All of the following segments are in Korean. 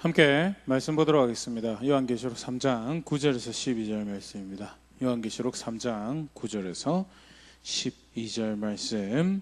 함께 말씀 보도록 하겠습니다. 요한계시록 3장 9절에서 12절 말씀입니다. 요한계시록 3장 9절에서 12절 말씀,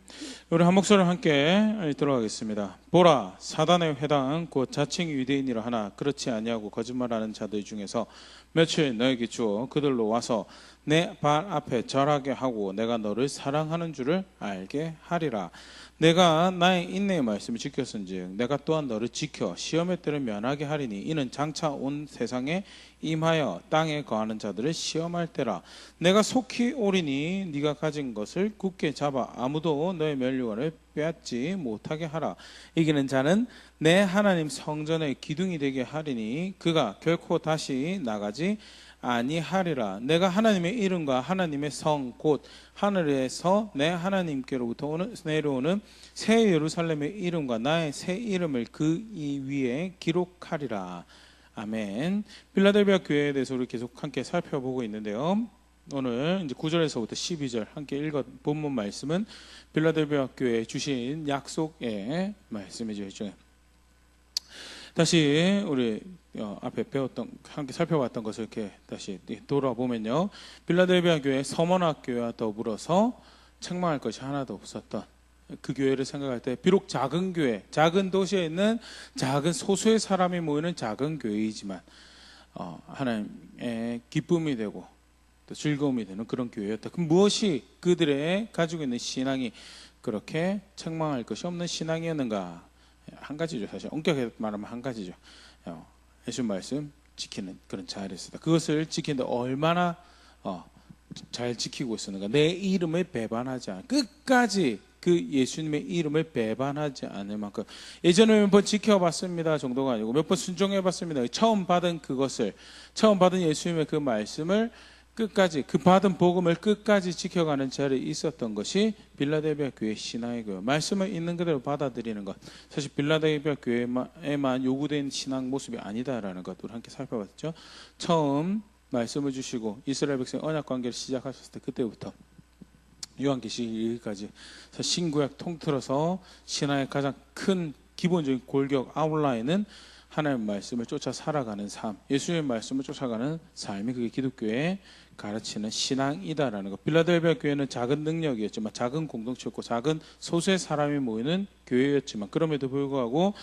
우리 한 목소리를 함께 읽도록 하겠습니다. 보라, 사단의 회당 곧 자칭 유대인이라 하나 그렇지 아니하고 거짓말하는 자들 중에서 며칠 너에게 주어 그들로 와서 내 발 앞에 절하게 하고 내가 너를 사랑하는 줄을 알게 하리라. 내가 나의 인내의 말씀을 지켰은즉 내가 또한 너를 지켜 시험의 때를 면하게 하리니 이는 장차 온 세상에 임하여 땅에 거하는 자들을 시험할 때라. 내가 속히 오리니 네가 가진 것을 굳게 잡아 아무도 너의 면류관을 빼앗지 못하게 하라. 이기는 자는 내 하나님 성전의 기둥이 되게 하리니 그가 결코 다시 나가지 아니하리라. 내가 하나님의 이름과 하나님의 성 곧 하늘에서 내 하나님께로부터 내려오는 새 예루살렘의 이름과 나의 새 이름을 그 위에 기록하리라. 아멘. 필라델비아 교회에 대해서 우리 계속 함께 살펴보고 있는데요. 오늘 이제 9절에서부터 12절 함께 읽어 본문 말씀은 필라델비아 교회에 주신 약속의 말씀이죠. 다시 우리 앞에 배웠던 함께 살펴봤던 것을 이렇게 다시 돌아보면요, 필라델비아 교회 서머나 교회와 더불어서 책망할 것이 하나도 없었던 그 교회를 생각할 때 비록 작은 교회, 작은 도시에 있는 작은 소수의 사람이 모이는 작은 교회이지만 하나님의 기쁨이 되고 또 즐거움이 되는 그런 교회였다. 그럼 무엇이 그들의 가지고 있는 신앙이 그렇게 책망할 것이 없는 신앙이었는가? 한 가지죠. 사실 엄격하게 말하면 한 가지죠. 예수 말씀 지키는 그런 자리였습니다. 그것을 지키는데 얼마나 잘 지키고 있었는가. 내 이름을 배반하지 않아 끝까지 그 예수님의 이름을 배반하지 않을 만큼, 예전에 몇 번 지켜봤습니다 정도가 아니고 몇 번 순종해봤습니다. 처음 받은 예수님의 그 말씀을 끝까지, 그 받은 복음을 끝까지 지켜가는 자리에 있었던 것이 필라델비아 교회 신앙의 교회. 말씀을 있는 그대로 받아들이는 것, 사실 필라델비아 교회에만 요구된 신앙 모습이 아니다라는 것 우리 함께 살펴봤죠. 처음 말씀을 주시고 이스라엘 백성 언약 관계를 시작하셨을 때 그때부터 요한계시록까지 신구약 통틀어서 신앙의 가장 큰 기본적인 골격 아웃라인은 하나님의 말씀을 쫓아 살아가는 삶, 예수님의 말씀을 쫓아가는 삶이 그게 기독교의 가르치는 신앙이다라는 것. 필라델비아 교회는 작은 능력이었지만, 작은 공동체였고 작은 소수의 사람이 모이는 교회였지만, 그럼에도 불구하고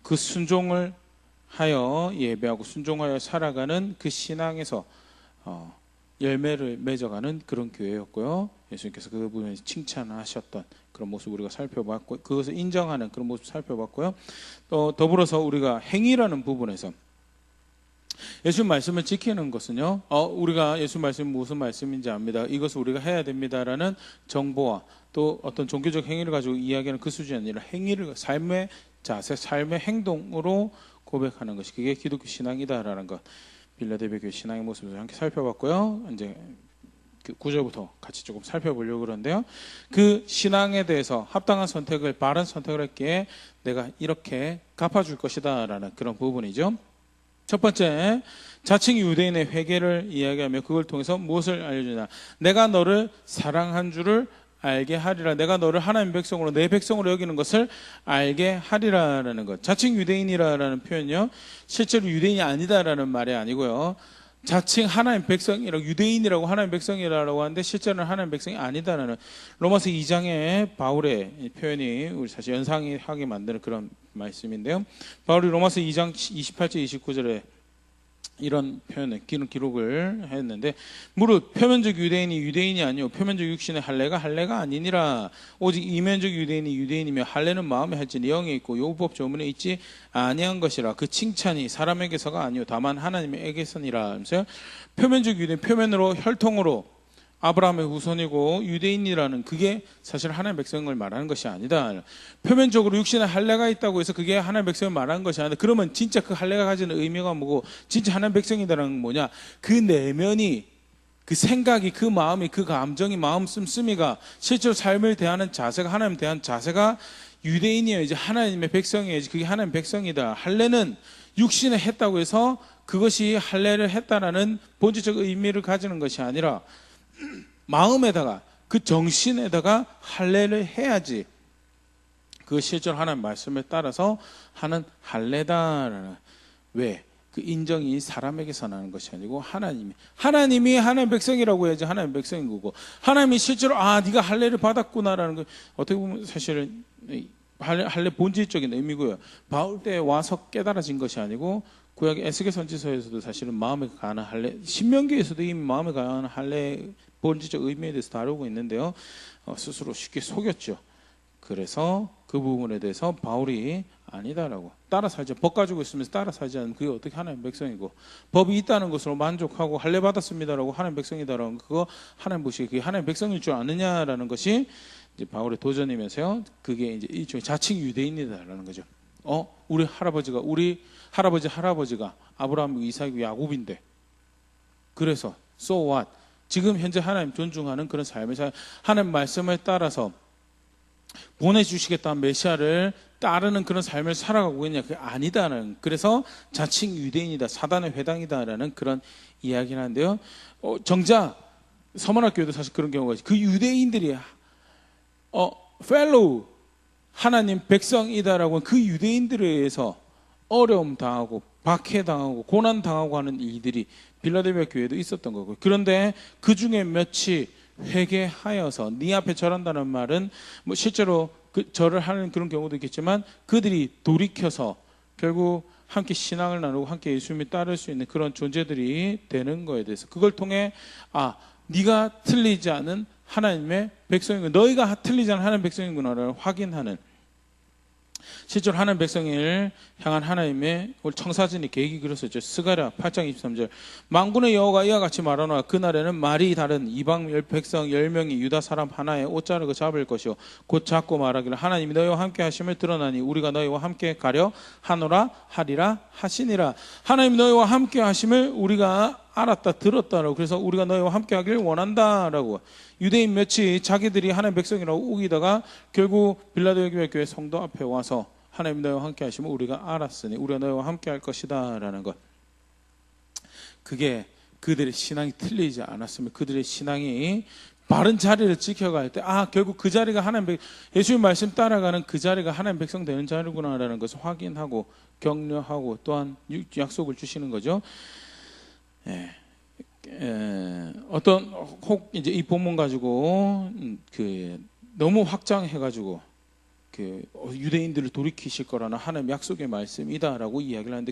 그 순종을 하여 예배하고 순종하여 살아가는 그 신앙에서 열매를 맺어가는 그런 교회였고요. 예수님께서 그 부분에 칭찬하셨던 그런 모습 우리가 살펴봤고, 그것을 인정하는 그런 모습 살펴봤고요. 또 더불어서 우리가 행위라는 부분에서 예수 말씀을 지키는 것은요, 우리가 예수 말씀이 무슨 말씀인지 압니다, 이것을 우리가 해야 됩니다라는 정보와 또 어떤 종교적 행위를 가지고 이야기하는 그 수준이 아니라 행위를, 삶의 자세, 삶의 행동으로 고백하는 것이 그게 기독교 신앙이다라는 것, 필라델비아 교회 신앙의 모습을 함께 살펴봤고요. 이제 그 9절부터 같이 조금 살펴보려고 그러는데요, 그 신앙에 대해서 합당한 선택을, 바른 선택을 했기에 내가 이렇게 갚아줄 것이다 라는 그런 부분이죠. 첫 번째, 자칭 유대인의 회개를 이야기하며 그걸 통해서 무엇을 알려주냐, 내가 너를 사랑한 줄을 알게 하리라. 내가 너를 하나님 백성으로, 내 백성으로 여기는 것을 알게 하리라라는 것. 자칭 유대인이라는 표현요, 실제로 유대인이 아니다라는 말이 아니고요, 자칭 하나님 백성이라고, 유대인이라고 하나님 백성이라고 하는데 실제로는 하나님 백성이 아니다라는 로마서 2장의 바울의 표현이 우리 사실 연상하게 만드는 그런 말씀인데요, 바울이 로마서 2장 28절 29절에 이런 표현을, 기록을 했는데, 무릇 표면적 유대인이 유대인이 아니요 표면적 육신의 할례가 아니니라. 오직 이면적 유대인이 유대인이며 할례는 마음에 할지니 영에 있고 율법 조문에 있지 아니한 것이라. 그 칭찬이 사람에게서가 아니요 다만 하나님에게서니라 하면서요, 표면적 유대인, 표면으로 혈통으로 아브라함의 후손이고 유대인이라는 그게 사실 하나님의 백성을 말하는 것이 아니다. 표면적으로 육신에 할례가 있다고 해서 그게 하나님의 백성을 말하는 것이 아니다. 그러면 진짜 그 할례가 가지는 의미가 뭐고, 진짜 하나님의 백성이다라는 건 뭐냐, 그 내면이, 그 생각이, 그 마음이, 그 감정이, 마음 씀씀이가, 실제로 삶을 대하는 자세가, 하나님 대한 자세가 유대인이어야지 하나님의 백성이어야지 그게 하나님의 백성이다. 할례는 육신에 했다고 해서 그것이 할례를 했다라는 본질적 의미를 가지는 것이 아니라 마음에다가, 그 정신에다가 할례를 해야지 그 실제로 하나님의 말씀을 따라서 하는 할례다라는 왜? 그 인정이 사람에게서 나는 것이 아니고 하나님이 하나님 백성이라고 해야지 하나님 백성인 거고, 하나님이 실제로 네가 할례를 받았구나라는 거 어떻게 보면 사실은 할례 본질적인 의미고요. 바울 때 와서 깨달아진 것이 아니고 구약의 에스겔 선지서에서도 사실은 마음에 가는 할례, 신명기에서도 이미 마음에 가는 할례 본질적 의미에 대해서 다루고 있는데요. 스스로 쉽게 속였죠. 그래서 그 부분에 대해서 바울이 아니다라고, 따라 살지, 법 가지고 있으면서 따라 살지 않으면 그게 어떻게 하나님 백성이고, 법이 있다는 것으로 만족하고 할례 받았습니다라고 하나님 백성이다라고, 그거 하나님 보시기에 그게 하나님 백성일 줄 아느냐라는 것이 이제 바울의 도전이면서요. 그게 이제 일종의 자칭 유대인이다라는 거죠. 우리 할아버지가 아브라함, 이삭이고 야곱인데, 그래서 so what? 지금 현재 하나님 존중하는 그런 삶을 하나님 말씀을 따라서 보내주시겠다는 메시아를 따르는 그런 삶을 살아가고 있냐? 그게 아니다는, 그래서 자칭 유대인이다, 사단의 회당이다라는 그런 이야기를 하는데요. 정작 서문학교에도 사실 그런 경우가 있어요. 그 유대인들이 fellow 하나님 백성이다라고 그 유대인들에 의해서 어려움 당하고 박해 당하고 고난 당하고 하는 일들이 빌라델비아 교회도 있었던 거고요. 그런데 그 중에 몇이 회개하여서, 네 앞에 절한다는 말은 뭐 실제로 절을 하는 그런 경우도 있겠지만, 그들이 돌이켜서 결국 함께 신앙을 나누고 함께 예수님을 따를 수 있는 그런 존재들이 되는 거에 대해서, 그걸 통해 네가 틀리지 않은 하나님의 백성이구나, 너희가 틀리지 않은 하나님의 백성이구나를 확인하는, 실제로 하나님 백성을 향한 하나님의 청사진이 계획이 그랬었죠. 스가랴 8장 23절, 만군의 여호와가 이와 같이 말하노라. 그날에는 말이 다른 이방 백성 10명이 유다 사람 하나의 옷 자르고 잡을 것이요 곧 잡고 말하기를 하나님이 너희와 함께 하심을 드러나니 우리가 너희와 함께 가려 하노라 하리라 하시니라. 하나님이 너희와 함께 하심을 우리가 알았다 들었다라고, 그래서 우리가 너희와 함께 하기를 원한다라고. 유대인 몇이 자기들이 하나님 백성이라고 우기다가 결국 빌라델비아 교회 성도 앞에 와서 하나님 너희와 함께 하시면 우리가 알았으니 우리가 너희와 함께 할 것이다 라는 것, 그게 그들의 신앙이 틀리지 않았으면, 그들의 신앙이 바른 자리를 지켜갈 때 결국 그 자리가 하나님 예수님 말씀 따라가는 그 자리가 하나님 백성 되는 자리구나라는 것을 확인하고 격려하고 또한 약속을 주시는 거죠. 혹 이제 이 본문 가지고 너무 확장해가지고 유대인들을 돌이키실 거라는 하나님 약속의 말씀이다라고 이야기를 하는데,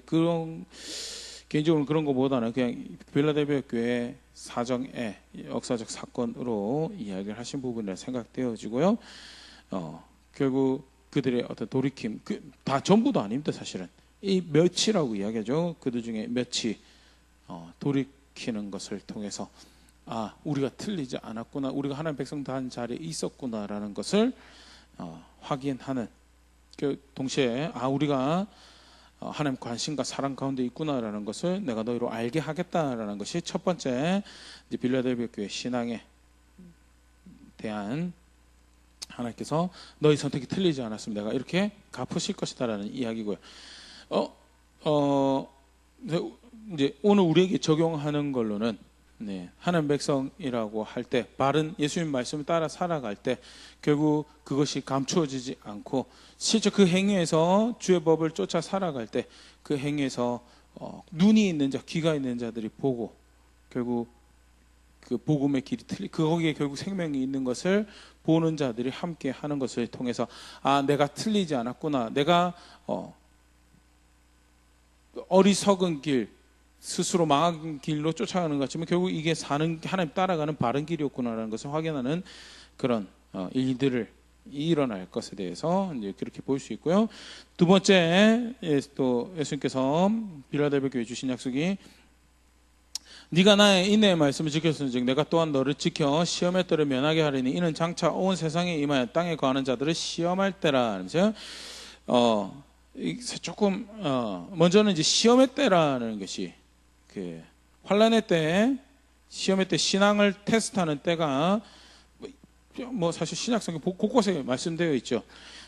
개인적으로 그런 것보다는 그냥 빌라델비아 교회 사정의 역사적 사건으로 이야기를 하신 부분이라 생각되어지고요. 결국 그들의 어떤 돌이킴, 다 전부도 아닙니다. 사실은 이 몇이라고 이야기하죠. 그들 중에 몇이 돌이키는 것을 통해서 우리가 틀리지 않았구나, 우리가 하나님 백성 단 자리에 있었구나라는 것을 확인하는, 동시에 우리가 하나님 관심과 사랑 가운데 있구나라는 것을 내가 너희로 알게 하겠다라는 것이 첫 번째 이제 빌라델비아 교회 신앙에 대한, 하나님께서 너희 선택이 틀리지 않았으면 내가 이렇게 갚으실 것이다라는 이야기고요. 이제 오늘 우리에게 적용하는 걸로는, 하나님 백성이라고 할 때, 바른 예수님 말씀을 따라 살아갈 때 결국 그것이 감추어지지 않고 실제 그 행위에서 주의 법을 쫓아 살아갈 때 그 행위에서 눈이 있는 자, 귀가 있는 자들이 보고 결국 그 복음의 길이 거기에 결국 생명이 있는 것을 보는 자들이 함께 하는 것을 통해서 내가 틀리지 않았구나, 내가 어리석은 길, 스스로 망한 길로 쫓아가는 것 같지만 결국 이게 하나님 따라가는 바른 길이었구나라는 것을 확인하는 그런 일들을 일어날 것에 대해서 이제 그렇게 볼 수 있고요. 두 번째, 또 예수님께서 빌라델비아 교회에 주신 약속이, 네가 나의 인내의 말씀을 지켰은즉 내가 또한 너를 지켜 시험의 때를 면하게 하리니 이는 장차 온 세상에 임하여 땅에 거하는 자들을 시험할 때라. 그래서 조금 먼저는 이제 시험의 때라는 것이, 환난의 때, 시험의 때 신앙을 테스트하는 때가 사실 신약성경 곳곳에 말씀되어 있죠.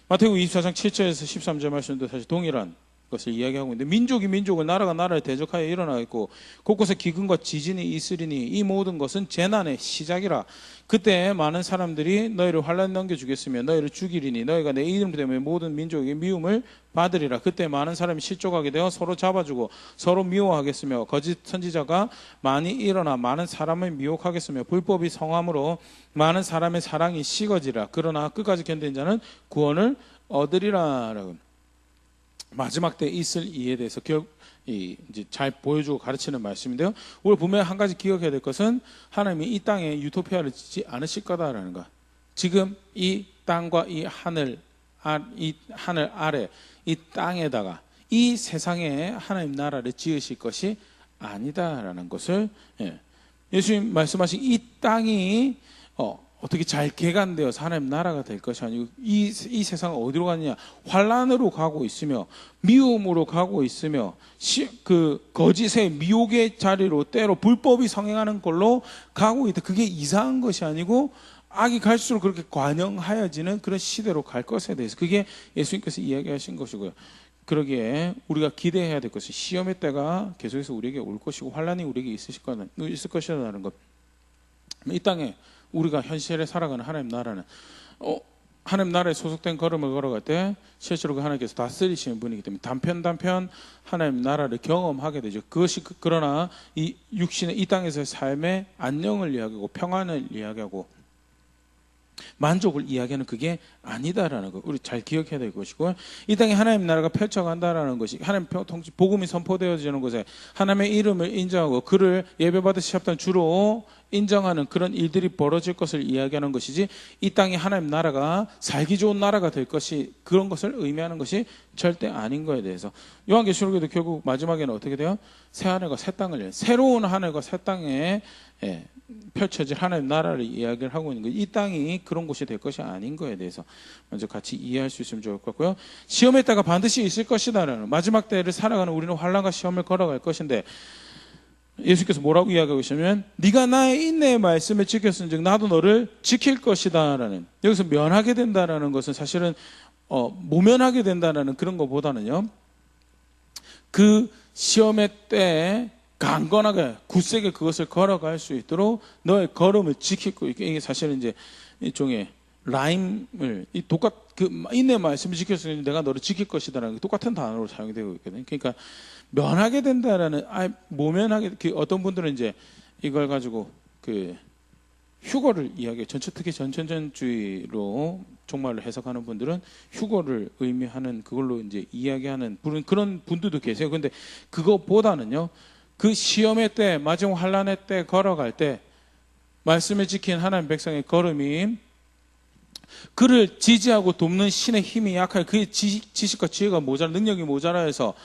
마태복음 24장 7절에서 13절 말씀도 사실 동일한 것을 이야기하고 있는데, 민족이 민족을, 나라가 나라를 대적하여 일어나 있고 곳곳에 기근과 지진이 있으리니 이 모든 것은 재난의 시작이라. 그때 많은 사람들이 너희를 환난 넘겨주겠으며 너희를 죽이리니 너희가 내 이름 때문에 모든 민족에게 미움을 받으리라. 그때 많은 사람이 실족하게 되어 서로 잡아주고 서로 미워하겠으며 거짓 선지자가 많이 일어나 많은 사람을 미혹하겠으며 불법이 성함으로 많은 사람의 사랑이 식어지라. 그러나 끝까지 견딘 자는 구원을 얻으리라. 마지막 때 있을 이에 대해서 이제 잘 보여주고 가르치는 말씀인데요. 우리 분명히 한 가지 기억해야 될 것은 하나님이 이 땅에 유토피아를 짓지 않으실 거다라는 것. 지금 이 땅과 이 하늘 아래 이 땅에다가 이 세상에 하나님 나라를 지으실 것이 아니다라는 것을, 예수님 말씀하신 이 땅이 어떻게 잘 개간되어서 하나님 나라가 될 것이 아니고 이 세상은 어디로 가느냐? 환란으로 가고 있으며 미움으로 가고 있으며 그 거짓의 미혹의 자리로 때로 불법이 성행하는 걸로 가고 있다. 그게 이상한 것이 아니고 악이 갈수록 그렇게 관영하여지는 그런 시대로 갈 것에 대해서 그게 예수님께서 이야기하신 것이고요. 그러기에 우리가 기대해야 될 것은 시험의 때가 계속해서 우리에게 올 것이고 환란이 우리에게 있을 것이라는 것. 이 땅에 우리가 현실에 살아가는 하나님 나라는 하나님 나라에 소속된 걸음을 걸어갈 때 실제로 그 하나님께서 다스리시는 분이기 때문에 단편 하나님 나라를 경험하게 되죠. 그것이 그러나 이 육신의 이 땅에서의 삶의 안녕을 이야기하고 평안을 이야기하고 만족을 이야기하는 그게 아니다라는 거 우리 잘 기억해야 될 것이고, 이 땅에 하나님 나라가 펼쳐간다라는 것이 하나님 통치 복음이 선포되어지는 곳에 하나님의 이름을 인정하고 그를 예배받으시 합당 주로 인정하는 그런 일들이 벌어질 것을 이야기하는 것이지, 이 땅에 하나님 나라가 살기 좋은 나라가 될 것이 그런 것을 의미하는 것이 절대 아닌 거에 대해서 요한계시록에도 결국 마지막에는 어떻게 돼요? 새 하늘과 새 땅을, 새로운 하늘과 새 땅에 펼쳐질 하나님 나라를 이야기를 하고 있는 거예요. 이 땅이 그런 곳이 될 것이 아닌 거에 대해서 먼저 같이 이해할 수 있으면 좋을 것 같고요. 시험의 때가 반드시 있을 것이다라는, 마지막 때를 살아가는 우리는 환난과 시험을 걸어갈 것인데, 예수께서 뭐라고 이야기하고 계시냐면 네가 나의 인내의 말씀을 지켰은즉 나도 너를 지킬 것이다라는, 여기서 면하게 된다라는 것은 사실은 모면하게 된다라는 그런 것보다는요, 그 시험의 때에 강건하게 굳세게 그것을 걸어갈 수 있도록 너의 걸음을 지킬 거. 이게 사실은 이제 일종의 라임을 인내 말씀을 지켰으니 내가 너를 지킬 것이다라는 똑같은 단어로 사용되고 있거든요. 그러니까 면하게 된다라는, 모면하게, 어떤 분들은 이제 이걸 가지고 휴거를 이야기해. 특히 전천전주의로 종말을 해석하는 분들은 휴거를 의미하는 그걸로 이제 이야기하는 그런 분들도 계세요. 근데 그것보다는요, 그 시험의 때, 마지막 환란의 때 걸어갈 때 말씀을 지킨 하나님 백성의 걸음이 그를 지지하고 돕는 신의 힘이 약하여 그의 지식과 지혜가 모자라, 능력이 모자라해서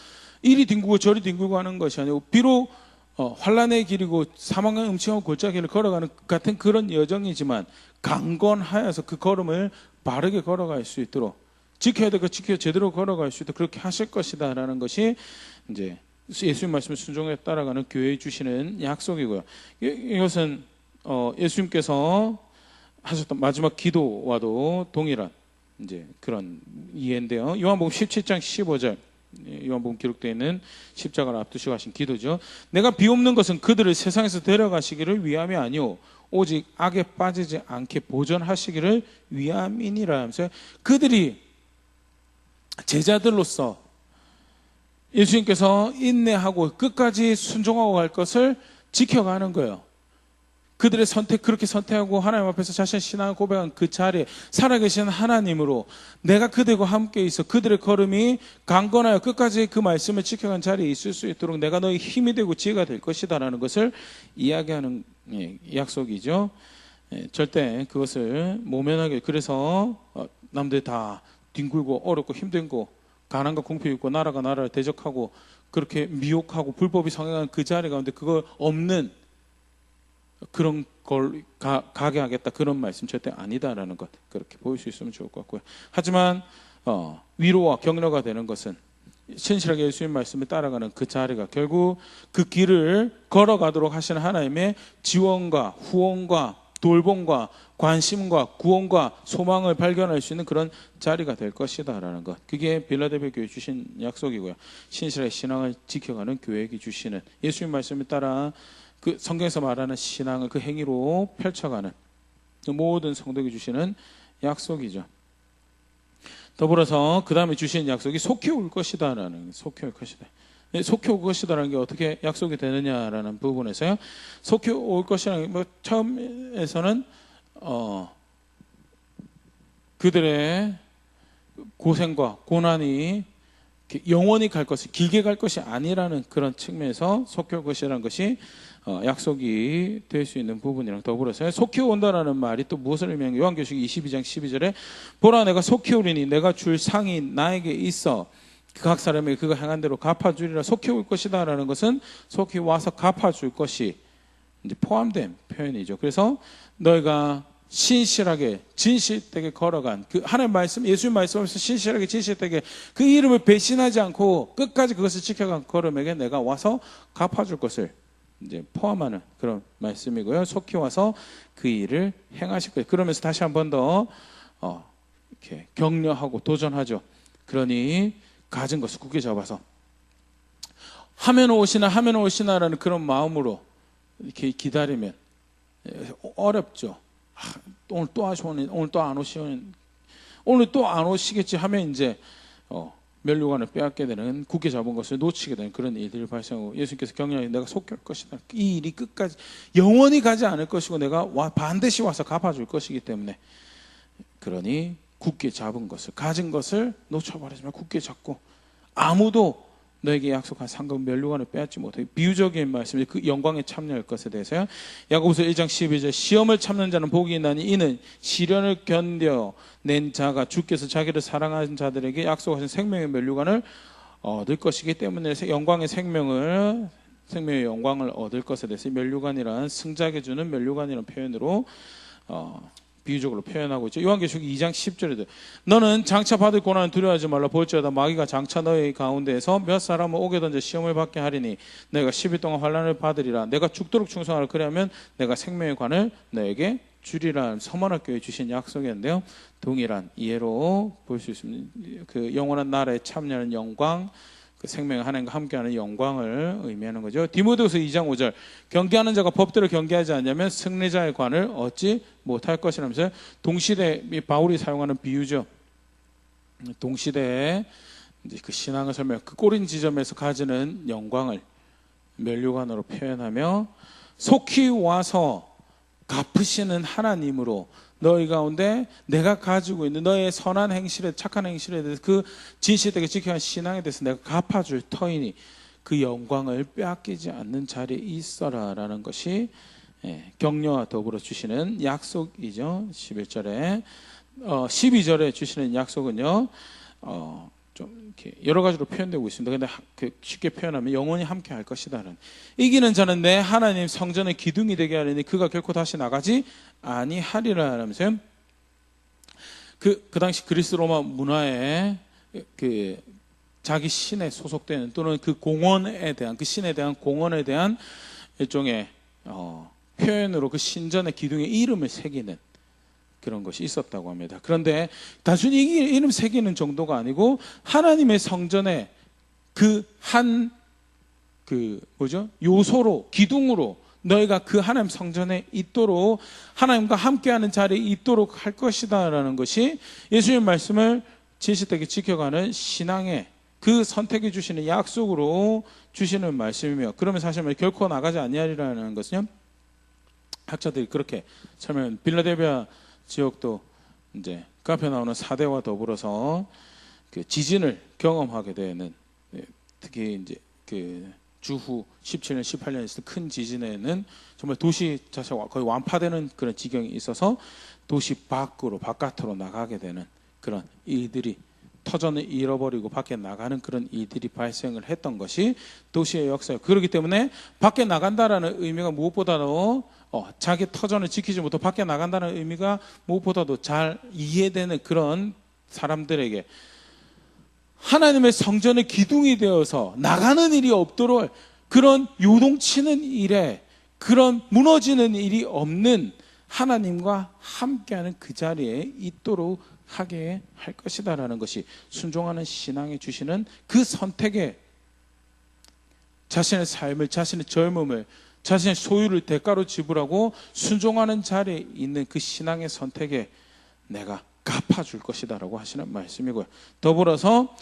이리 뒹굴고 저리 뒹굴고 하는 것이 아니고, 비록 환란의 길이고 사망의 음침한 골짜기를 걸어가는 같은 그런 여정이지만 강건하여서 그 걸음을 바르게 걸어갈 수 있도록, 지켜야 될 것 지켜 제대로 걸어갈 수 있도록 그렇게 하실 것이다라는 것이 이제 예수님 말씀을 순종해 따라가는 교회에 주시는 약속이고요. 이것은 예수님께서 하셨던 마지막 기도와도 동일한 이제 그런 이해인데요. 요한복음 17장 15절, 요한복음 기록되어 있는 십자가를 앞두시고 하신 기도죠. 내가 비옵는 것은 그들을 세상에서 데려가시기를 위함이 아니오 오직 악에 빠지지 않게 보존하시기를 위함이니라 하면서 그들이 제자들로서 예수님께서 인내하고 끝까지 순종하고 갈 것을 지켜가는 거예요. 그들의 그렇게 선택하고 하나님 앞에서 자신의 신앙을 고백한 그 자리에 살아계신 하나님으로 내가 그들과 함께 있어 그들의 걸음이 강건하여 끝까지 그 말씀을 지켜간 자리에 있을 수 있도록 내가 너희 힘이 되고 지혜가 될 것이다라는 것을 이야기하는 약속이죠. 절대 그것을 모면하게, 그래서 남들 다 뒹굴고 어렵고 힘든 거, 가난과 공평이 있고 나라가 나라를 대적하고 그렇게 미혹하고 불법이 성행하는 그 자리 가운데 그거 없는 그런 걸 가게 하겠다, 그런 말씀 절대 아니다라는 것, 그렇게 보일 수 있으면 좋을 것 같고요. 하지만 위로와 격려가 되는 것은 신실하게 예수님 말씀을 따라가는 그 자리가 결국 그 길을 걸어가도록 하시는 하나님의 지원과 후원과 돌봄과 관심과 구원과 소망을 발견할 수 있는 그런 자리가 될 것이다라는 것. 그게 빌라델비아 교회 주신 약속이고요. 신실의 신앙을 지켜가는 교회에게 주시는 예수님 말씀에 따라 그 성경에서 말하는 신앙을 그 행위로 펼쳐가는 그 모든 성도에게 주시는 약속이죠. 더불어서 그 다음에 주시는 약속이 속히 올 것이다라는, 속히 올 것이다. 속히 올 것이다라는 게 어떻게 약속이 되느냐라는 부분에서요. 속히 올 것이라는 게 처음에서는 그들의 고생과 고난이 영원히 갈 것이, 길게 갈 것이 아니라는 그런 측면에서 속히 올 것이라는 것이 약속이 될 수 있는 부분이랑 더불어서 속히 온다라는 말이 또 무엇을 의미하는 요한계시록 22장 12절에 보라 내가 속히 오리니 내가 줄 상이 나에게 있어 각 사람에게 그가 행한 대로 갚아주리라. 속히 올 것이다라는 것은 속히 와서 갚아줄 것이 이제 포함된 표현이죠. 그래서 너희가 신실하게 진실되게 걸어간 그 하나님 말씀, 예수님 말씀에서 신실하게 진실되게 그 이름을 배신하지 않고 끝까지 그것을 지켜간 걸음에게 내가 와서 갚아줄 것을 이제 포함하는 그런 말씀이고요. 속히 와서 그 일을 행하실 거예요. 그러면서 다시 한 번 더 이렇게 격려하고 도전하죠. 그러니 가진 것을 굳게 잡아서 하면 오시나라는 그런 마음으로 이렇게 기다리면 어렵죠. 오늘 또 하시오니, 오늘 또 안 오시오니, 오늘 또 안 오시겠지 하면 이제 면류관을 빼앗게 되는, 굳게 잡은 것을 놓치게 되는 그런 일들이 발생하고, 예수님께서 격려하기 내가 속히 올 것이다. 이 일이 끝까지 영원히 가지 않을 것이고 내가 반드시 와서 갚아줄 것이기 때문에, 그러니 굳게 잡은 것을, 가진 것을 놓쳐버리지 말고 굳게 잡고 아무도 너에게 약속한 상급 면류관을 빼앗지 못해. 비유적인 말씀이 그 영광에 참여할 것에 대해서요. 야고보서 1장 12절 시험을 참는 자는 복이 있나니 이는 시련을 견뎌낸 자가 주께서 자기를 사랑하는 자들에게 약속하신 생명의 면류관을 얻을 것이기 때문에 영광의 생명의 영광을 얻을 것에 대해서 면류관이란 승자에게 주는 면류관이라는 표현으로 비유적으로 표현하고 있죠. 요한계시록 2장 10절에도 너는 장차 받을 고난을 두려워하지 말라. 볼지어다 마귀가 장차 너희 가운데에서 몇 사람을 오게 던져 시험을 받게 하리니 너희가 10일 동안 환난을 받으리라. 내가 죽도록 충성하라. 그러면 내가 생명의 관을 너에게 주리라. 서머나교회 주신 약속이었는데요. 동일한 이해로 볼 수 있습니다. 그 영원한 나라에 참여하는 영광, 그 생명의 하나님과 함께하는 영광을 의미하는 거죠. 디모데후서 2장 5절 경계하는 자가 법대로 경계하지 않냐면 승리자의 관을 얻지 못할 것이라면서 동시대 바울이 사용하는 비유죠. 동시대에 이제 그 신앙을 설명, 그 꼬린 지점에서 가지는 영광을 면류관으로 표현하며 속히 와서 갚으시는 하나님으로 너희 가운데 내가 가지고 있는 너의 선한 행실에, 착한 행실에 대해서 그 진실되게 지켜야 신앙에 대해서 내가 갚아줄 터이니 그 영광을 빼앗기지 않는 자리에 있어라라는 것이 격려와 더불어 주시는 약속이죠. 11절에 12절에 주시는 약속은요 좀 이렇게 여러 가지로 표현되고 있습니다. 근데 쉽게 표현하면 영원히 함께 할 것이다는, 이기는 자는 내 하나님 성전의 기둥이 되게 하리니 그가 결코 다시 나가지 아니하리라면서요. 그 당시 그리스 로마 문화에 그 자기 신에 소속되는 또는 그 공원에 대한, 그 신에 대한 공원에 대한 일종의 표현으로 그 신전의 기둥에 이름을 새기는 그런 것이 있었다고 합니다. 그런데 단순히 이름 새기는 정도가 아니고 하나님의 성전에 요소로, 기둥으로 너희가 그 하나님 성전에 있도록, 하나님과 함께하는 자리에 있도록 할 것이다라는 것이 예수님 말씀을 진실되게 지켜가는 신앙의 그 선택해 주시는 약속으로 주시는 말씀이며, 그러면 사실 결코 나가지 아니하리라는 것은요, 학자들이 그렇게 설명합니다. 빌라델비아 지역도 이제 그 앞에 나오는 사대와 더불어서 그 지진을 경험하게 되는, 특히 이제 그 주후 17년, 18년에 있었던 큰 지진에는 정말 도시 자체가 거의 완파되는 그런 지경이 있어서 도시 바깥으로 나가게 되는 그런 일들이, 터전을 잃어버리고 밖에 나가는 그런 일들이 발생을 했던 것이 도시의 역사예요. 그렇기 때문에 밖에 나간다라는 의미가 무엇보다도 자기 터전을 지키지 못하고 밖에 나간다는 의미가 무엇보다도 잘 이해되는 그런 사람들에게 하나님의 성전의 기둥이 되어서 나가는 일이 없도록, 그런 요동치는 일에, 그런 무너지는 일이 없는 하나님과 함께하는 그 자리에 있도록 하게 할 것이다라는 것이 순종하는 신앙이 주시는 그 선택에 자신의 삶을, 자신의 젊음을, 자신의 소유를 대가로 지불하고 순종하는 자리에 있는 그 신앙의 선택에 내가 갚아줄 것이다라고 하시는 말씀이고요. 더불어서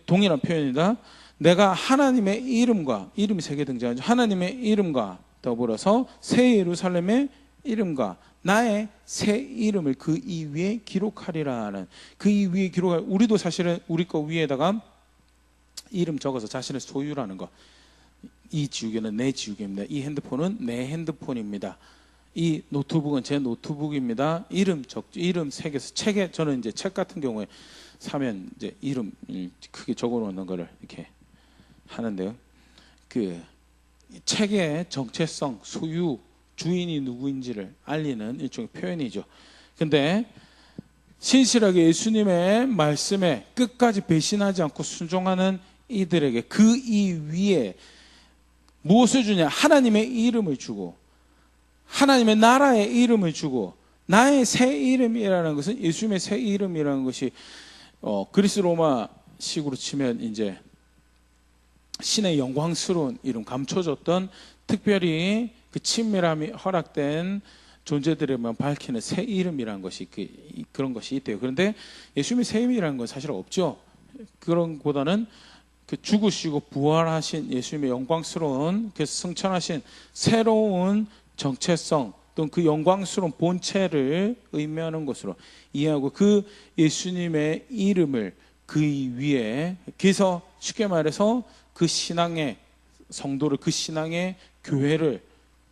동일한 표현이다. 내가 하나님의 이름과, 이름이 세 개 등장하죠. 하나님의 이름과 더불어서 새 예루살렘의 이름과 나의 새 이름을 그 이 위에 기록하리라 하는, 그 이 위에 기록할, 우리도 사실은 우리 거 위에다가 이름 적어서 자신의 소유라는 거, 이 지우개는 내 지우개입니다. 이 핸드폰은 내 핸드폰입니다. 이 노트북은 제 노트북입니다. 이름 새겨서 책에, 저는 이제 책 같은 경우에 사면 이제 이름 크게 적어 놓는 거를 이렇게 하는데요. 그 책의 정체성, 소유, 주인이 누구인지를 알리는 일종의 표현이죠. 근데 신실하게 예수님의 말씀에 끝까지 배신하지 않고 순종하는 이들에게 그 이 위에 무엇을 주냐? 하나님의 이름을 주고 하나님의 나라의 이름을 주고 나의 새 이름이라는 것은, 예수님의 새 이름이라는 것이 그리스 로마식으로 치면 이제 신의 영광스러운 이름, 감춰졌던 특별히 그 친밀함이 허락된 존재들에만 밝히는 새 이름이라는 것이 그런 것이 있대요. 그런데 예수님의 새 이름이라는 건 사실 없죠. 그런 보다는 그 죽으시고 부활하신 예수님의 영광스러운, 그 승천하신 새로운 정체성 또는 그 영광스러운 본체를 의미하는 것으로 이해하고, 그 예수님의 이름을 그 위에, 그래서 쉽게 말해서 그 신앙의 성도를, 그 신앙의 교회를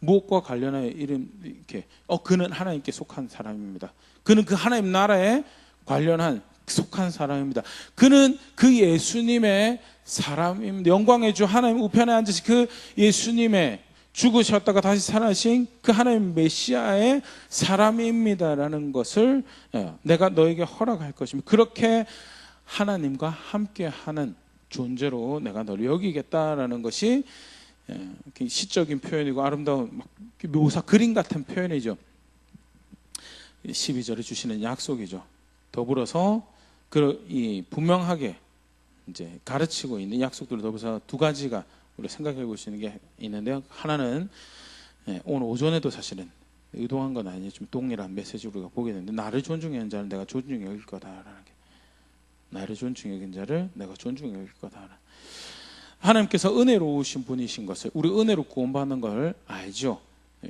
무엇과 관련하여 이름 이렇게 그는 하나님께 속한 사람입니다. 그는 그 하나님 나라에 관련한 속한 사람입니다. 그는 그 예수님의 사람입니다. 영광의 주 하나님 우편에 앉으신 그 예수님의, 죽으셨다가 다시 살아나신 그 하나님 메시아의 사람입니다라는 것을 내가 너에게 허락할 것입니다. 그렇게 하나님과 함께하는 존재로 내가 너를 여기겠다라는 것이 시적인 표현이고 아름다운 묘사, 그림 같은 표현이죠. 12절에 주시는 약속이죠. 더불어서 분명하게 이제 가르치고 있는 약속들을 더불어서 두 가지가 우리 생각해 볼 수 있는 게 있는데요. 하나는 오늘 오전에도 사실은 의도한 건 아니에요. 좀 동일한 메시지를 우리가 보게 되는데, 나를 존중하는 자를 내가 존중히 여길 거다라는 게, 나를 존중히 여긴 자를 내가 존중히 여길 거다. 하나님께서 은혜로우신 분이신 것을, 우리 은혜로 구원받는 걸 알죠.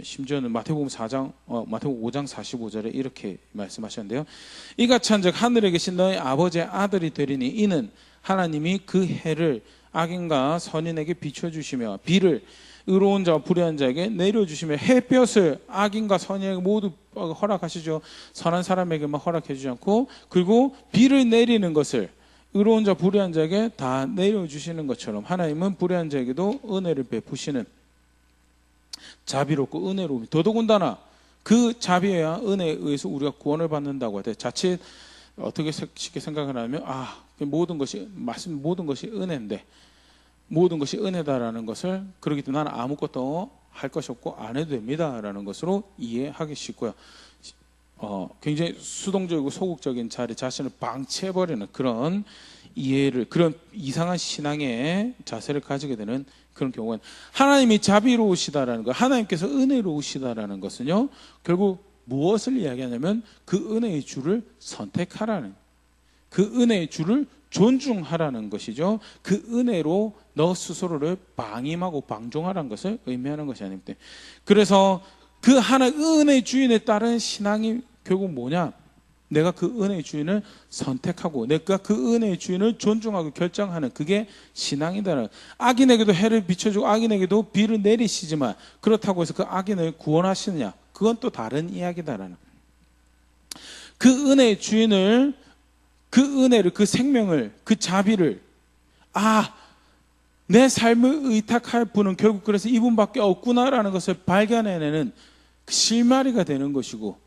심지어는 마태복음 5장 45절에 이렇게 말씀하셨는데요. 이같이 한즉 하늘에 계신 너희 아버지의 아들이 되리니 이는 하나님이 그 해를 악인과 선인에게 비춰주시며 비를 의로운 자와 불의한 자에게 내려주시며 햇볕을 악인과 선인에게 모두 허락하시죠. 선한 사람에게만 허락해 주지 않고, 그리고 비를 내리는 것을 의로운 자 불의한 자에게 다 내려주시는 것처럼 하나님은 불의한 자에게도 은혜를 베푸시는 자비롭고 은혜로움이, 더더군다나 그 자비와 은혜에 의해서 우리가 구원을 받는다고 할 때 자칫 어떻게 쉽게 생각을 하면 모든 것이 은혜인데, 모든 것이 은혜다라는 것을, 그러기 때문에 나는 아무것도 할 것이 없고 안 해도 됩니다라는 것으로 이해하기 쉽고요. 굉장히 수동적이고 소극적인 자리 자신을 방치해버리는 그런 이해를, 그런 이상한 신앙의 자세를 가지게 되는 그런 경우는, 하나님이 자비로우시다라는 것, 하나님께서 은혜로우시다라는 것은요, 결국 무엇을 이야기하냐면 그 은혜의 주를 선택하라는, 그 은혜의 주를 존중하라는 것이죠. 그 은혜로 너 스스로를 방임하고 방종하라는 것을 의미하는 것이 아닙니다. 그래서 그 하나님 은혜의 주인에 따른 신앙이 결국 뭐냐? 내가 그 은혜의 주인을 선택하고 내가 그 은혜의 주인을 존중하고 결정하는, 그게 신앙이다. 악인에게도 해를 비춰주고 악인에게도 비를 내리시지만 그렇다고 해서 그 악인을 구원하시느냐? 그건 또 다른 이야기다라는, 그 은혜의 주인을, 그 은혜를, 그 생명을, 그 자비를, 내 삶을 의탁할 분은 결국 그래서 이분밖에 없구나라는 것을 발견해내는 그 실마리가 되는 것이고,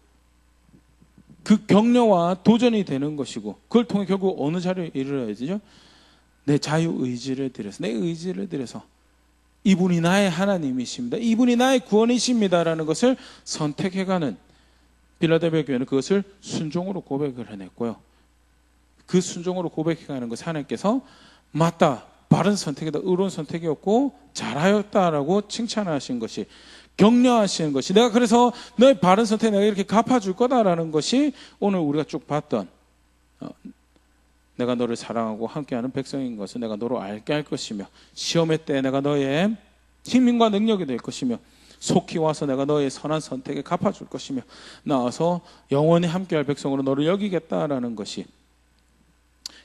그 격려와 도전이 되는 것이고, 그걸 통해 결국 어느 자리에 이르러야 되죠? 내 자유의지를 들여서, 내 의지를 들여서 이분이 나의 하나님이십니다, 이분이 나의 구원이십니다라는 것을 선택해가는, 빌라델비아 교회는 그것을 순종으로 고백을 해냈고요. 그 순종으로 고백해가는 것을 하나님께서 맞다, 바른 선택이다, 의로운 선택이었고 잘하였다라고 칭찬하신 것이, 격려하시는 것이, 내가 그래서 너의 바른 선택 내가 이렇게 갚아줄 거다라는 것이 오늘 우리가 쭉 봤던 내가 너를 사랑하고 함께하는 백성인 것을 내가 너로 알게 할 것이며 시험의 때 내가 너의 힘과 능력이 될 것이며 속히 와서 내가 너의 선한 선택에 갚아줄 것이며 나와서 영원히 함께할 백성으로 너를 여기겠다라는 것이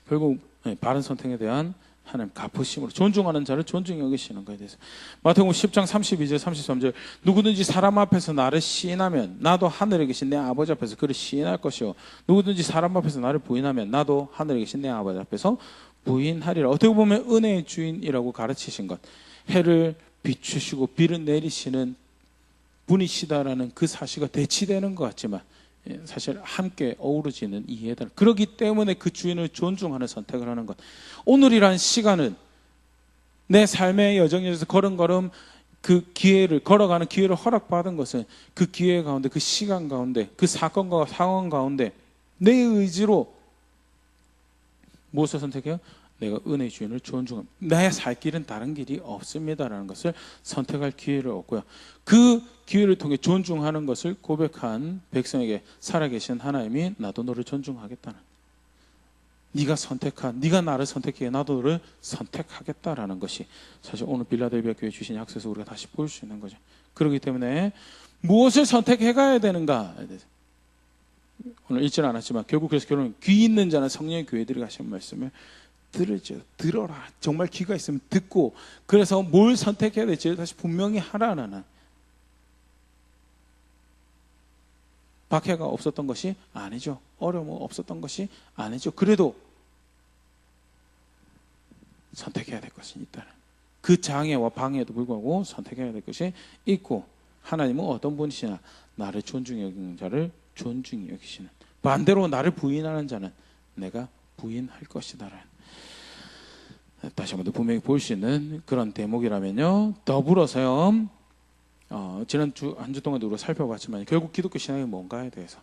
결국 바른 선택에 대한 하나님 갚으심으로 존중하는 자를 존중히 여기시는 것에 대해서 마태복음 10장 32절 33절 누구든지 사람 앞에서 나를 시인하면 나도 하늘에 계신 내 아버지 앞에서 그를 시인할 것이요 누구든지 사람 앞에서 나를 부인하면 나도 하늘에 계신 내 아버지 앞에서 부인하리라. 어떻게 보면 은혜의 주인이라고 가르치신 것, 해를 비추시고 비를 내리시는 분이시다라는 그 사실과 대치되는 것 같지만 사실 함께 어우러지는 이해들. 그렇기 때문에 그 주인을 존중하는 선택을 하는 것. 오늘이란 시간은 내 삶의 여정에서 걸음걸음 그 기회를 걸어가는 기회를 허락받은 것은 그 기회 가운데, 그 시간 가운데, 그 사건과 상황 가운데 내 의지로 무엇을 선택해요? 내가 은혜의 주인을 존중합니다. 나의 살 길은 다른 길이 없습니다라는 것을 선택할 기회를 얻고요. 그 기회를 통해 존중하는 것을 고백한 백성에게 살아계신 하나님이 나도 너를 존중하겠다는, 네가 나를 선택해 나도 너를 선택하겠다라는 것이 사실 오늘 빌라델비아 교회 주신 약속에서 우리가 다시 볼 수 있는 거죠. 그렇기 때문에 무엇을 선택해 가야 되는가, 오늘 읽지는 않았지만 결국 그래서 결론은 귀 있는 자는 성령의 교회들이 하신 말씀을 들어라. 정말 귀가 있으면 듣고, 그래서 뭘 선택해야 될지 다시 분명히 하라는, 박해가 없었던 것이 아니죠. 어려움은 없었던 것이 아니죠. 그래도 선택해야 될 것이 있다는, 그 장애와 방해에도 불구하고 선택해야 될 것이 있고, 하나님은 어떤 분이시나 나를 존중히 여기는 자를 존중히 여기시는, 반대로 나를 부인하는 자는 내가 부인할 것이다라는, 다시 한번 더 분명히 볼 수 있는 그런 대목이라면요. 더불어서요, 지난 한 주 동안도 우리가 살펴봤지만 결국 기독교 신앙이 뭔가에 대해서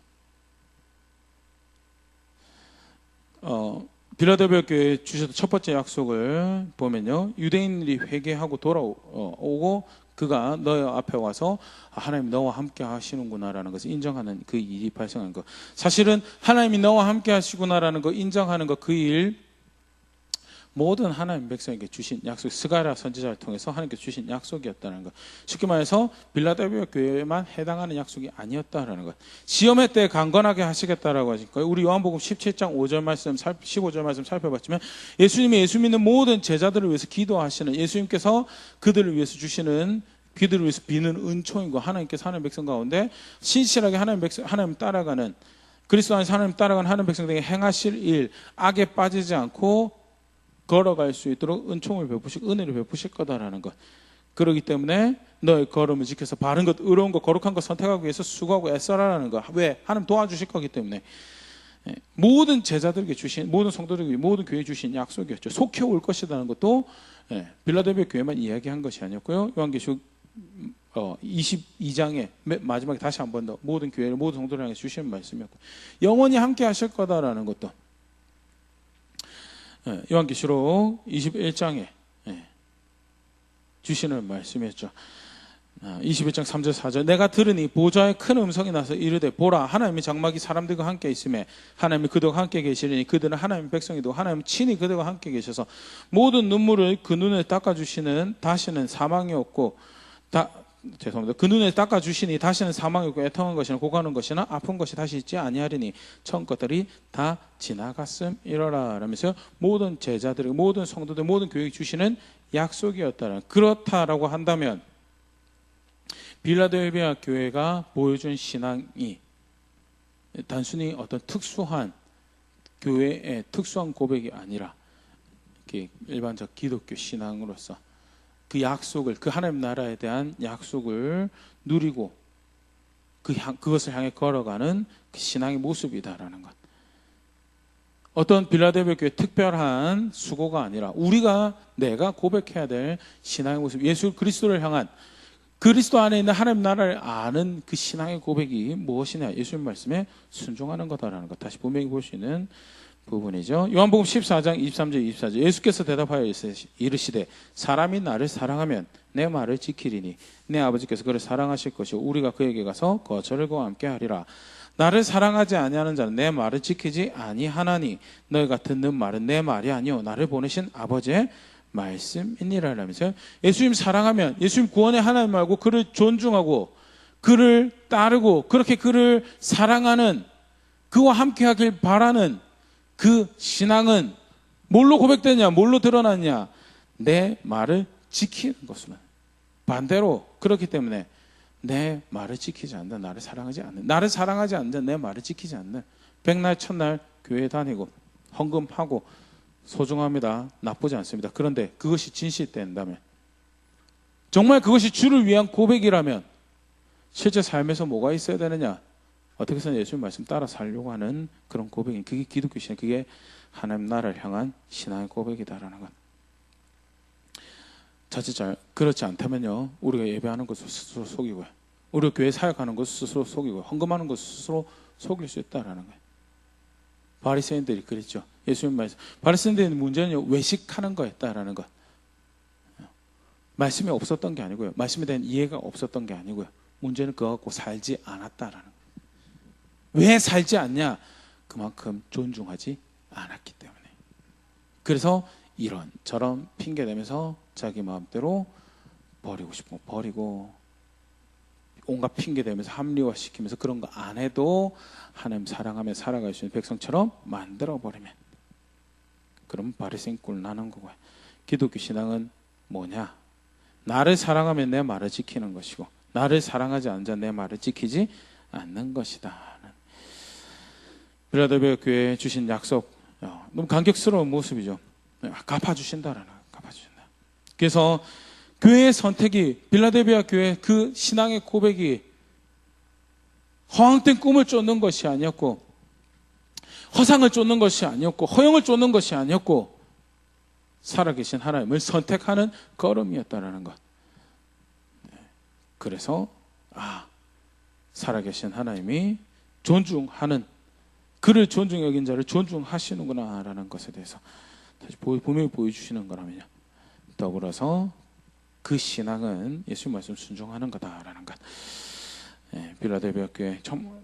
빌라델비아 교회에 주셨던 첫 번째 약속을 보면요, 유대인들이 회개하고 돌아오고 그가 너희 앞에 와서 하나님 너와 함께 하시는구나라는 것을 인정하는 그 일이 발생한 것. 사실은 하나님이 너와 함께 하시구나라는 거 인정하는 것, 그 일, 모든 하나님 백성에게 주신 약속, 스가랴 선지자를 통해서 하나님께 주신 약속이었다는 것. 쉽게 말해서 빌라델비아 교회에만 해당하는 약속이 아니었다라는 것. 시험의 때 강건하게 하시겠다라고 하신 거예요. 우리 요한복음 17장 5절 말씀, 15절 말씀 살펴봤지만 예수님이 예수 믿는 모든 제자들을 위해서 기도하시는, 예수님께서 그들을 위해서 주시는, 그들을 위해서 비는 은총이고, 하나님께서 하나님 백성 가운데 신실하게 하나님 따라가는, 그리스도 안에서 하나님 따라가는 하나님 백성들에게 행하실 일, 악에 빠지지 않고 걸어갈 수 있도록 은총을 베푸시고 은혜를 베푸실 거다라는 것. 그렇기 때문에 너의 걸음을 지켜서 바른 것, 의로운 것, 거룩한 것 선택하기 위해서 수고하고 애써라라는 것. 왜? 하나님 도와주실 거기 때문에. 모든 제자들에게 주신, 모든 성도들에게, 모든 교회에 주신 약속이었죠. 속히 올 것이라는 것도 빌라델비아 교회만 이야기한 것이 아니었고요. 요한계시록 22장에 마지막에 다시 한 번 더 모든 교회를, 모든 성도를 향해 주시는 말씀이었고, 영원히 함께 하실 거다라는 것도 요한계시록 21장에 주시는 말씀이었죠. 21장 3절 4절 내가 들으니 보좌에 큰 음성이 나서 이르되 보라 하나님의 장막이 사람들과 함께 있음에 하나님이 그들과 함께 계시리니 그들은 하나님의 백성이고 하나님 친히 그들과 함께 계셔서 모든 눈물을 그 눈을 닦아주시는 다시는 사망이 없고 그 눈을 닦아주시니 다시는 사망이 없고 애통한 것이나 고가는 것이나 아픈 것이 다시 있지 아니하리니 처음 것들이 다 지나갔음이러라 라면서 모든 제자들, 모든 성도들, 모든 교회에 주시는 약속이었다는, 그렇다라고 한다면 빌라델비아 교회가 보여준 신앙이 단순히 어떤 특수한 교회의 특수한 고백이 아니라 일반적 기독교 신앙으로서 그 약속을, 그 하나님 나라에 대한 약속을 누리고 그것을 향해 걸어가는 그 신앙의 모습이다라는 것. 어떤 빌라델비아 교회 특별한 수고가 아니라 내가 고백해야 될 신앙의 모습, 예수 그리스도를 향한 그리스도 안에 있는 하나님 나라를 아는 그 신앙의 고백이 무엇이냐? 예수님 말씀에 순종하는 거다라는 것. 다시 분명히 볼 수 있는 부분이죠. 요한복음 14장 23절 24절 예수께서 대답하여 이르시되 사람이 나를 사랑하면 내 말을 지키리니 내 아버지께서 그를 사랑하실 것이요 우리가 그에게 가서 거처를 그와 함께 하리라. 나를 사랑하지 아니하는 자는 내 말을 지키지 아니하나니 너희가 듣는 말은 내 말이 아니요 나를 보내신 아버지의 말씀이니라. 라면서요. 예수님 사랑하면 예수님 구원의 하나님 알고 그를 존중하고 그를 따르고 그렇게 그를 사랑하는 그와 함께 하길 바라는 그 신앙은 뭘로 고백되냐? 뭘로 드러났냐? 내 말을 지키는 것으로. 반대로 그렇기 때문에 내 말을 지키지 않는, 나를 사랑하지 않는, 나를 사랑하지 않는, 내 말을 지키지 않는, 백날 첫날 교회 다니고 헌금하고 소중합니다. 나쁘지 않습니다. 그런데 그것이 진실된다면, 정말 그것이 주를 위한 고백이라면 실제 삶에서 뭐가 있어야 되느냐? 어떻게 해서 예수님 말씀 따라 살려고 하는 그런 고백이, 그게 기독교 신앙, 그게 하나님 나라를 향한 신앙의 고백이다라는 것. 자칫 그렇지 않다면요, 우리가 예배하는 것 스스로 속이고요, 우리가 교회 사역하는 것 스스로 속이고요, 헌금하는 것 스스로 속일 수 있다라는 거예요. 바리새인들이 그랬죠. 예수님 말씀, 바리새인들의 문제는 외식하는 거였다라는 것. 말씀이 없었던 게 아니고요, 말씀에 대한 이해가 없었던 게 아니고요, 문제는 그거 갖고 살지 않았다라는 거예요. 왜 살지 않냐? 그만큼 존중하지 않았기 때문에. 그래서 이런저런 핑계대면서 자기 마음대로 버리고 싶고 버리고 온갖 핑계대면서 합리화시키면서 그런 거 안 해도 하나님 사랑하며 살아갈 수 있는 백성처럼 만들어버리면, 그럼 바리새인 꼴 나는 거고요. 기독교 신앙은 뭐냐? 나를 사랑하면 내 말을 지키는 것이고 나를 사랑하지 않는 자 내 말을 지키지 않는 것이다. 빌라델비아 교회에 주신 약속, 너무 감격스러운 모습이죠. 갚아주신다라는, 갚아주신다. 그래서 교회의 선택이, 빌라델비아 교회 그 신앙의 고백이 허황된 꿈을 쫓는 것이 아니었고, 허상을 쫓는 것이 아니었고, 허영을 쫓는 것이 아니었고, 살아계신 하나님을 선택하는 걸음이었다라는 것. 그래서 살아계신 하나님이 존중하는, 그를 존중 여긴 자를 존중하시는구나라는 것에 대해서 다시 분명히 보여주시는 거라면요, 더불어서 그 신앙은 예수님 말씀 순종하는 거다라는 것. 빌라델비아 교회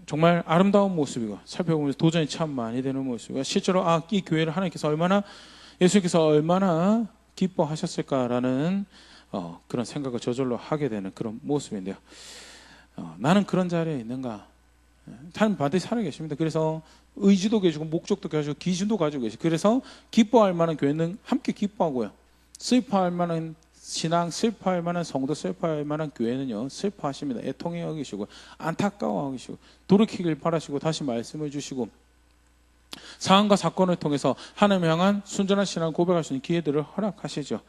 정말 아름다운 모습이고, 살펴보면서 도전이 참 많이 되는 모습이고, 실제로 이 교회를 하나님께서 얼마나, 예수님께서 얼마나 기뻐하셨을까라는 그런 생각을 저절로 하게 되는 그런 모습인데요. 나는 그런 자리에 있는가? 하나님 반드시 살아계십니다. 그래서 의지도 계시고 목적도 계시고 기준도 가지고 계시고, 그래서 기뻐할 만한 교회는 함께 기뻐하고요, 슬퍼할 만한 신앙, 슬퍼할 만한 성도, 슬퍼할 만한 교회는요 슬퍼하십니다. 애통해 여기시고 안타까워 하시고 돌이키길 바라시고 다시 말씀을 주시고 상황과 사건을 통해서 하나님 향한 순전한 신앙을 고백할 수 있는 기회들을 허락하시죠.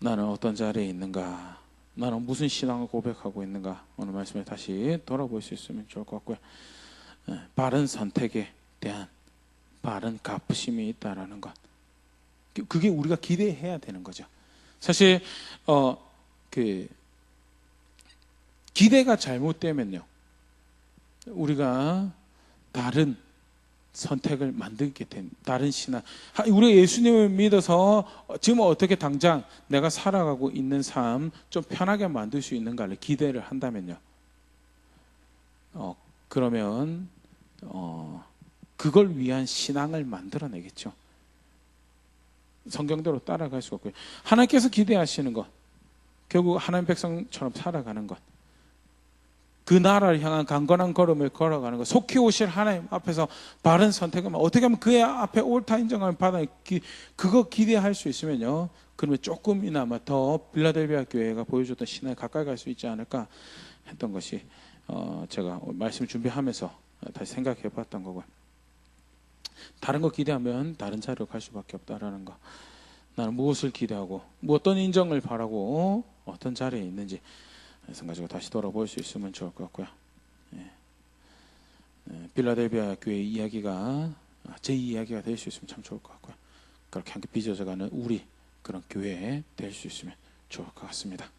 나는 어떤 자리에 있는가? 나는 무슨 신앙을 고백하고 있는가? 오늘 말씀에 다시 돌아볼 수 있으면 좋을 것 같고요. 바른 선택에 대한 바른 갚으심이 있다라는 것. 그게 우리가 기대해야 되는 거죠. 사실 기대가 잘못되면요, 우리가 다른 선택을 만들게 된, 다른 신앙, 우리가 예수님을 믿어서 지금 어떻게 당장 내가 살아가고 있는 삶 좀 편하게 만들 수 있는가를 기대를 한다면요, 그러면 그걸 위한 신앙을 만들어내겠죠. 성경대로 따라갈 수 없고요. 하나님께서 기대하시는 것, 결국 하나님 백성처럼 살아가는 것, 그 나라를 향한 강건한 걸음을 걸어가는 것, 속히 오실 하나님 앞에서 바른 선택을 어떻게 하면 그의 앞에 옳다 인정함을 받아 그거 기대할 수 있으면요, 그러면 조금이나마 더 빌라델비아 교회가 보여줬던 신앙에 가까이 갈 수 있지 않을까 했던 것이 제가 말씀을 준비하면서 다시 생각해 봤던 거고요. 다른 거 기대하면 다른 자리로 갈 수밖에 없다라는 거. 나는 무엇을 기대하고 어떤 인정을 바라고 어떤 자리에 있는지 가지고 다시 돌아볼 수 있으면 좋을 것 같고요. 빌라델비아 교회 이야기가 제 이야기가 될 수 있으면 참 좋을 것 같고요. 그렇게 함께 빚어져가는 우리 그런 교회 될 수 있으면 좋을 것 같습니다.